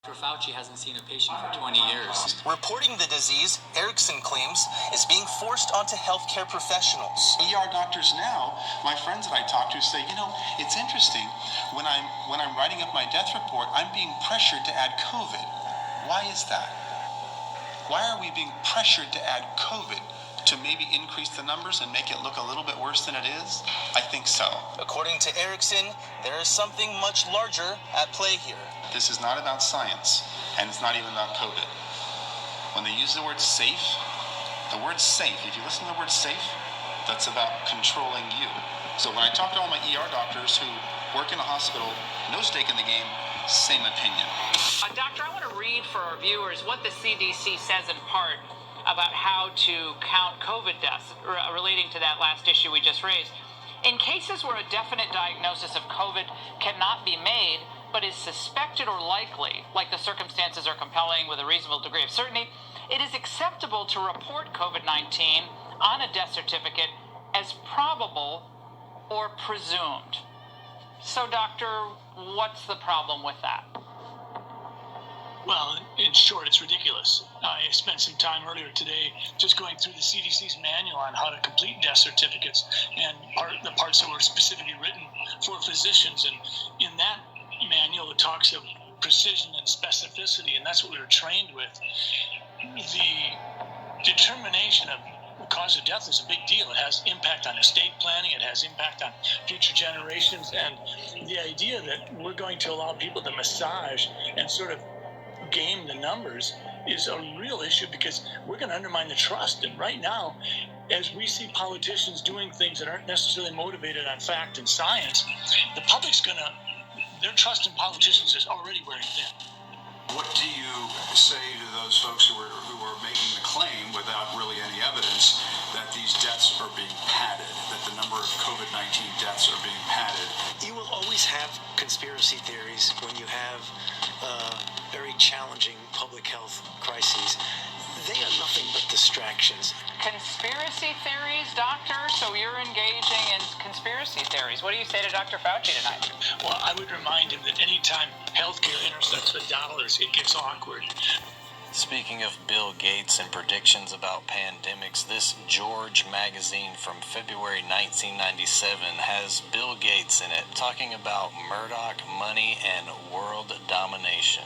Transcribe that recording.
Dr. Fauci hasn't seen a patient for 20 years. Reporting the disease, Erickson claims, is being forced onto healthcare professionals. ER doctors now, my friends that I talk to say, it's interesting. When I'm writing up my death report, I'm being pressured to add COVID. Why is that? Why are we being pressured to add COVID? To maybe increase the numbers and make it look a little bit worse than it is? I think so. According to Erickson, there is something much larger at play here. This is not about science, and it's not even about COVID. When they use the word safe, if you listen to the word safe, that's about controlling you. So when I talk to all my ER doctors who work in a hospital, no stake in the game, same opinion. Doctor, I want to read for our viewers what the CDC says in part about how to count COVID deaths relating to that last issue we just raised. In cases where a definite diagnosis of COVID cannot be made, but is suspected or likely, like the circumstances are compelling with a reasonable degree of certainty, it is acceptable to report COVID-19 on a death certificate as probable or presumed. So, doctor, what's the problem with that? Well, in short, it's ridiculous. I spent some time earlier today just going through the CDC's manual on how to complete death certificates and the parts that were specifically written for physicians. And in that manual, it talks of precision and specificity, and that's what we were trained with. The determination of the cause of death is a big deal. It has impact on estate planning. It has impact on future generations. And the idea that we're going to allow people to massage and sort of game the numbers is a real issue, because we're going to undermine the trust. And right now, as we see politicians doing things that aren't necessarily motivated on fact and science, the public's their trust in politicians is already wearing thin. What do you say to those folks who are making the claim without really any evidence that these deaths are being padded, that the number of COVID-19 deaths are being padded? You will always have conspiracy theories when you have very challenging public health crises. They are nothing but distractions. Conspiracy theories, doctor? So you're engaging in conspiracy theories. What do you say to Dr. Fauci tonight? Well, I would remind him that anytime healthcare intersects with dollars, it gets awkward. Speaking of Bill Gates and predictions about pandemics, this George magazine from February 1997 has Bill Gates in it talking about Murdoch, money, and world domination.